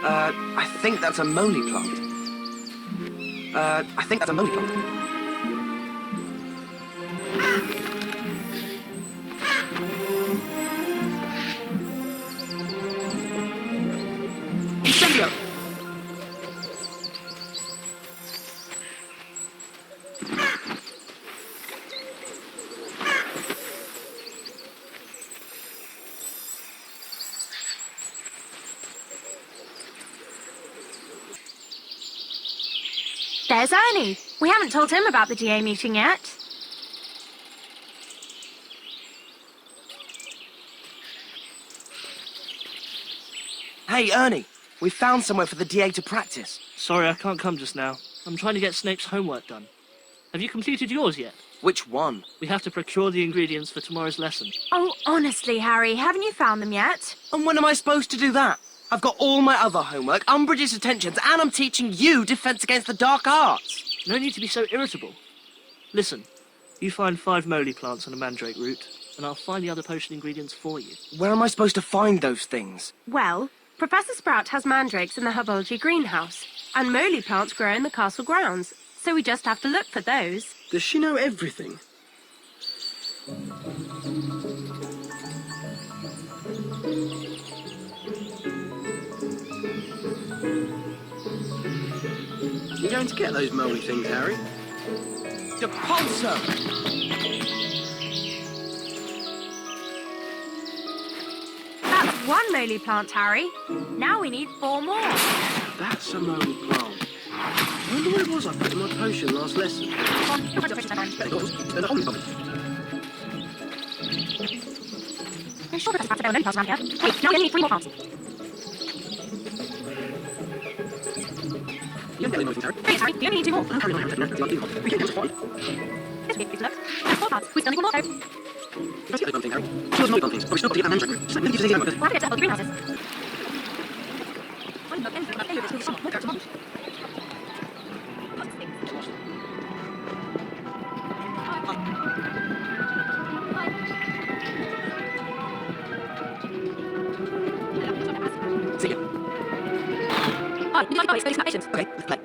I think that's a moly plant. I think that's a moly plant. Incendio! There's Ernie. We haven't told him about the GA meeting yet. Hey, Ernie, we found somewhere for the DA to practice. Sorry, I can't come just now. I'm trying to get Snape's homework done. Have you completed yours yet? Which one? We have to procure the ingredients for tomorrow's lesson. Oh, honestly, Harry, haven't you found them yet? And when am I supposed to do that? I've got all my other homework, Umbridge's attentions, and I'm teaching you Defense Against the Dark Arts. No need to be so irritable. Listen, you find 5 moly plants and a mandrake root, and I'll find the other potion ingredients for you. Where am I supposed to find those things? Well, Professor Sprout has mandrakes in the herbology greenhouse, and moly plants grow in the castle grounds, so we just have to look for those. Does she know everything? You going to get those moly things, Harry? Depulso! That's 1 moly plant, Harry. Now we need 4 more. That's a moly plant. I wonder what it was I put in my potion last lesson. I'm sure Professor Sprouts there were moly plants around here. Wait, now we only need 3 more plants. You don't get any moly things, Harry. Please, Harry, we only need 2 more. Harry and I have to we can just find. This would be a good look. That's 4 plants. We still need 1 more, though. Let's get those moly things, Harry. She was moly things, but we still got to get that mandrake root. So maybe use these We'll have to get to the greenhouses. See ya. Alright, you guys got patience. Okay, let's play.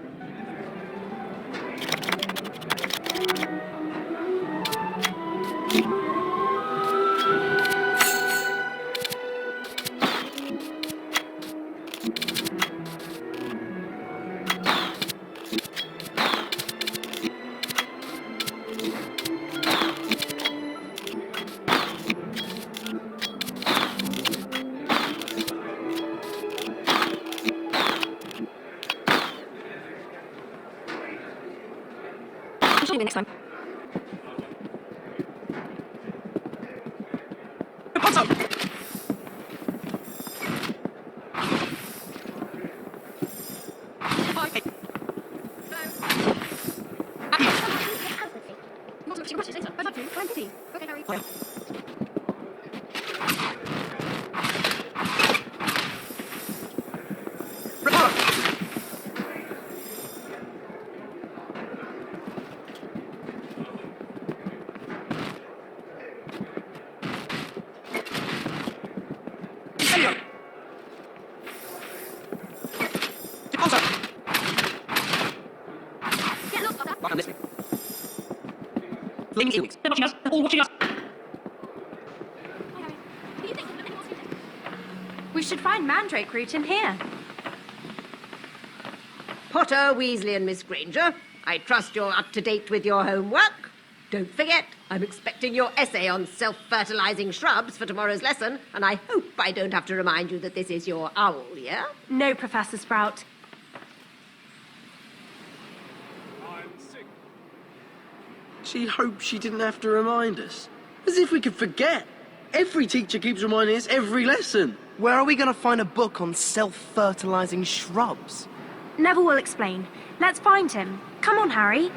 I'll show you next time. Depulso! They're watching us. They're all watching us. We should find mandrake root in here. Potter, Weasley and Miss Granger, I trust you're up to date with your homework. Don't forget, I'm expecting your essay on self-fertilizing shrubs for tomorrow's lesson, and I hope I don't have to remind you that this is your owl year. No, Professor Sprout. She hoped she didn't have to remind us. As if we could forget. Every teacher keeps reminding us every lesson. Where are we going to find a book on self-fertilizing shrubs? Neville will explain. Let's find him. Come on, Harry.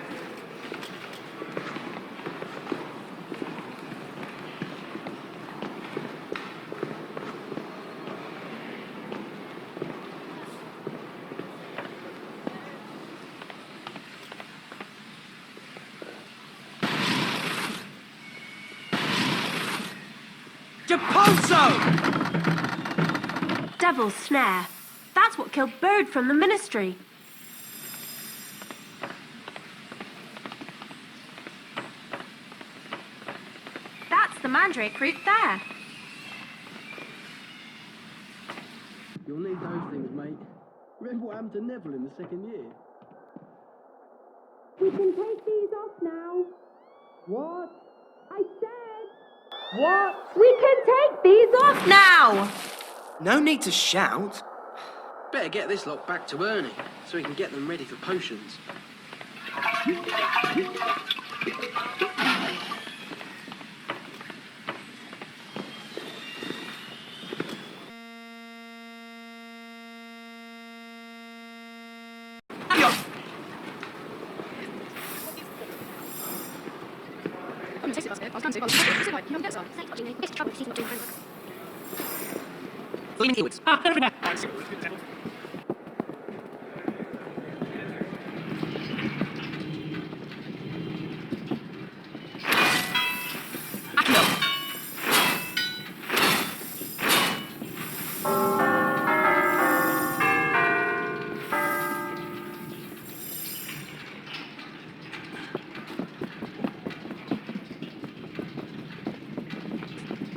Depulso! Devil's Snare. That's what killed Bird from the Ministry. That's the Mandrake route there. You'll need those things, mate. Remember what happened to Neville in the second year? We can take these off now. What? I said... What? We can take these off now! No need to shout. Better get this lot back to Ernie, so he can get them ready for potions. Leaning inwards.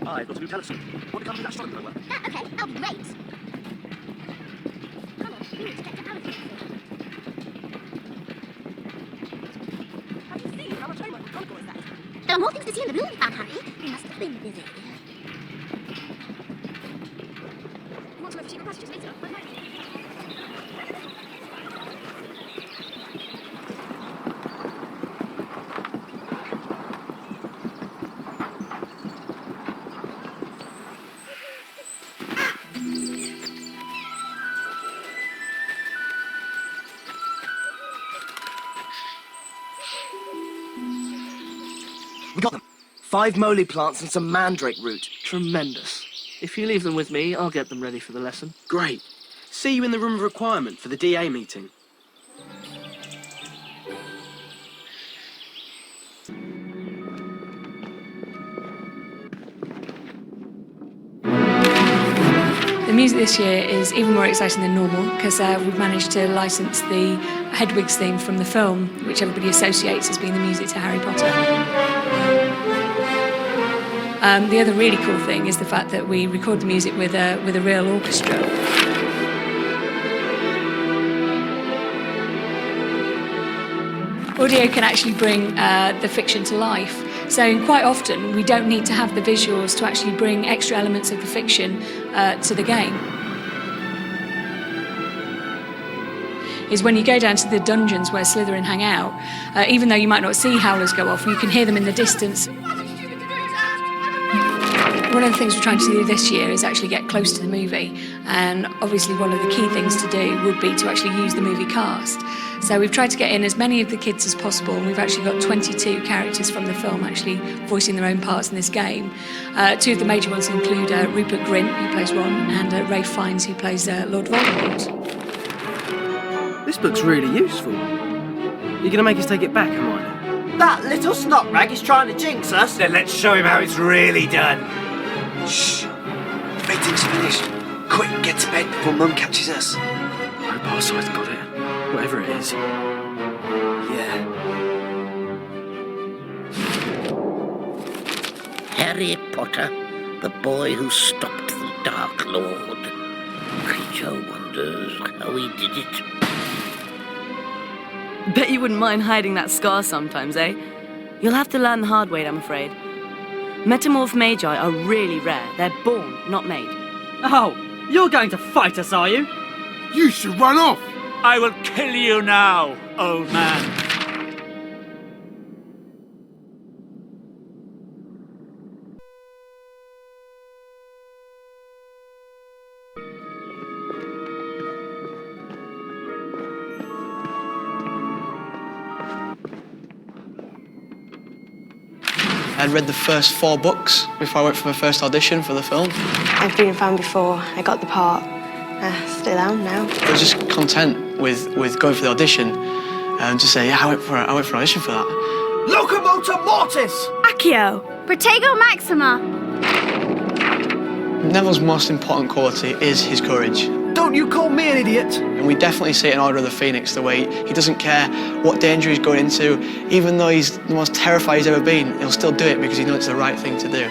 I've got a new telescope. Want to come to that astronomy work? Yeah, okay, that'll be great. Come on, we need to get to Alice's. Have you seen how much homework McGonagall is that? There are more things to see in the room we found, Harry. We must have been busy. You want to know if secret passages later? We got them. 5 moly plants and some mandrake root. Tremendous. If you leave them with me, I'll get them ready for the lesson. Great. See you in the room of requirement for the DA meeting. The music this year is even more exciting than normal because we've managed to license the Hedwig's theme from the film, which everybody associates as being the music to Harry Potter. The other really cool thing is the fact that we record the music with a real orchestra. Audio can actually bring the fiction to life. So quite often we don't need to have the visuals to actually bring extra elements of the fiction to the game. Is when you go down to the dungeons where Slytherin hang out, even though you might not see howlers go off, you can hear them in the distance. One of the things we're trying to do this year is actually get close to the movie, and obviously one of the key things to do would be to actually use the movie cast. So we've tried to get in as many of the kids as possible, and we've actually got 22 characters from the film actually voicing their own parts in this game. 2 of the major ones include Rupert Grint, who plays Ron, and Ralph Fiennes, who plays Lord Voldemort. This book's really useful. You're going to make us take it back, Hermione? That little snot rag is trying to jinx us. Then let's show him how it's really done. Shh! Meeting's finished. Quick, get to bed before Mum catches us. I hope our side's got it. Whatever it is. Yeah. Harry Potter, the boy who stopped the Dark Lord. Creature wonders how he did it. Bet you wouldn't mind hiding that scar sometimes, eh? You'll have to learn the hard way, I'm afraid. Metamorph magi are really rare. They're born, not made. Oh, you're going to fight us, are you? You should run off. I will kill you now, old man. I'd read the first 4 books before I went for my first audition for the film. I've been a fan before I got the part. Still am now. I was just content with going for the audition and to say, yeah, I went for an audition for that. Locomotor Mortis! Accio, Protego Maxima. Neville's most important quality is his courage. Don't Don't you call me an idiot! And we definitely see it in Order of the Phoenix, the way he doesn't care what danger he's going into. Even though he's the most terrified he's ever been, he'll still do it because he knows it's the right thing to do.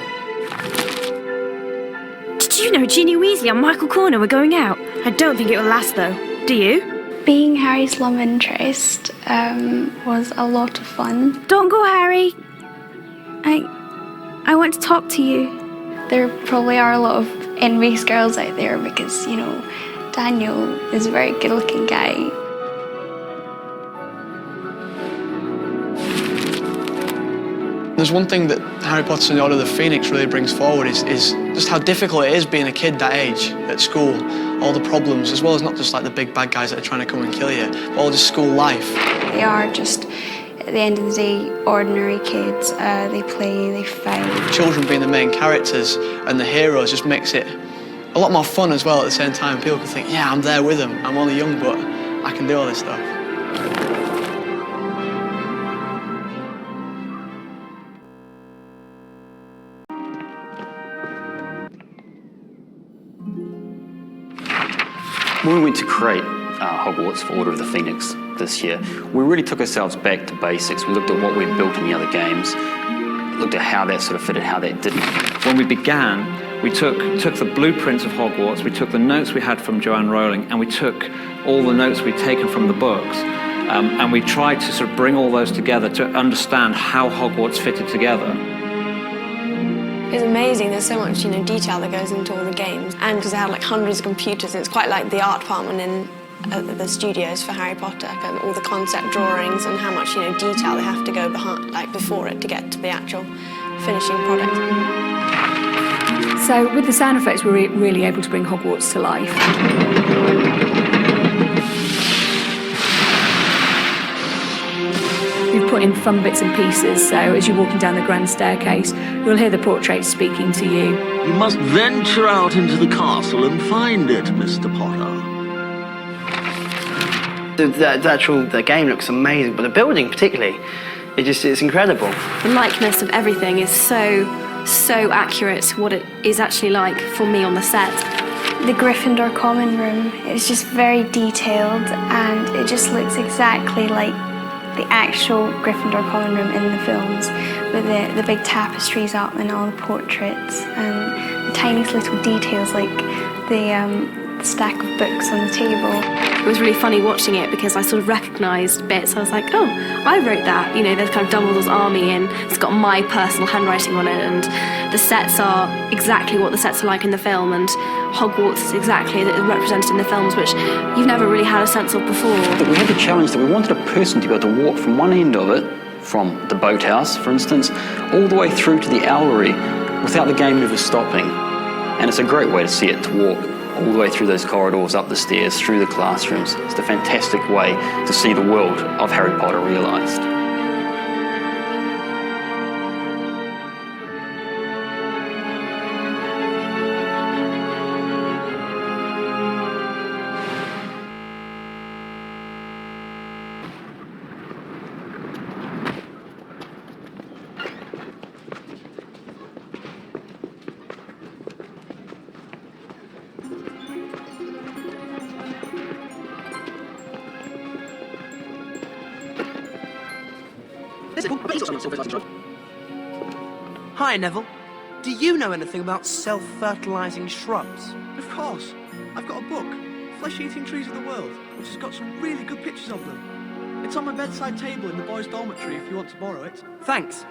Did you know Ginny Weasley and Michael Corner were going out? I don't think it will last though. Do you? Being Harry's love interest was a lot of fun. Don't go, Harry. I want to talk to you. There probably are a lot of envious girls out there because, you know, Daniel is a very good-looking guy. There's one thing that Harry Potter and the Order of the Phoenix really brings forward is just how difficult it is being a kid that age at school. All the problems, as well as not just like the big bad guys that are trying to come and kill you, but all just school life. They are just, at the end of the day, ordinary kids. They play, they fight. Children being the main characters and the heroes just makes it a lot more fun as well at the same time. People can think, yeah, I'm there with them. I'm only young, but I can do all this stuff. When we went to create Hogwarts for Order of the Phoenix this year, we really took ourselves back to basics. We looked at what we'd built in the other games, looked at how that sort of fitted, how that didn't. When we began, we took the blueprints of Hogwarts, we took the notes we had from Joanne Rowling, and we took all the notes we'd taken from the books, and we tried to sort of bring all those together to understand how Hogwarts fitted together. It's amazing. There's so much, detail that goes into all the games, and because they had like hundreds of computers, and it's quite like the art department in the studios for Harry Potter, and all the concept drawings and how much detail they have to go behind, like before it, to get to the actual finishing product. So with the sound effects, we're really able to bring Hogwarts to life. We've put in fun bits and pieces, so as you're walking down the grand staircase, you'll hear the portrait speaking to you. You must venture out into the castle and find it, Mr. Potter. The game looks amazing, but the building particularly, it's incredible. The likeness of everything is so accurate to what it is actually like for me on the set. The Gryffindor common room is just very detailed, and it just looks exactly like the actual Gryffindor common room in the films, with the big tapestries up and all the portraits and the tiniest little details like the stack of books on the table. It was really funny watching it because I sort of recognised bits. I was like, oh, I wrote that. There's kind of Dumbledore's army and it's got my personal handwriting on it, and the sets are exactly what the sets are like in the film, and Hogwarts is exactly represented in the films, which you've never really had a sense of before. But we had the challenge that we wanted a person to be able to walk from one end of it, from the boathouse, for instance, all the way through to the owlery without the game ever stopping. And it's a great way to see it, to walk all the way through those corridors, up the stairs, through the classrooms. It's a fantastic way to see the world of Harry Potter realised. Hi, Neville. Do you know anything about self-fertilising shrubs? Of course. I've got a book, Flesh-Eating Trees of the World, which has got some really good pictures of them. It's on my bedside table in the boys' dormitory if you want to borrow it. Thanks.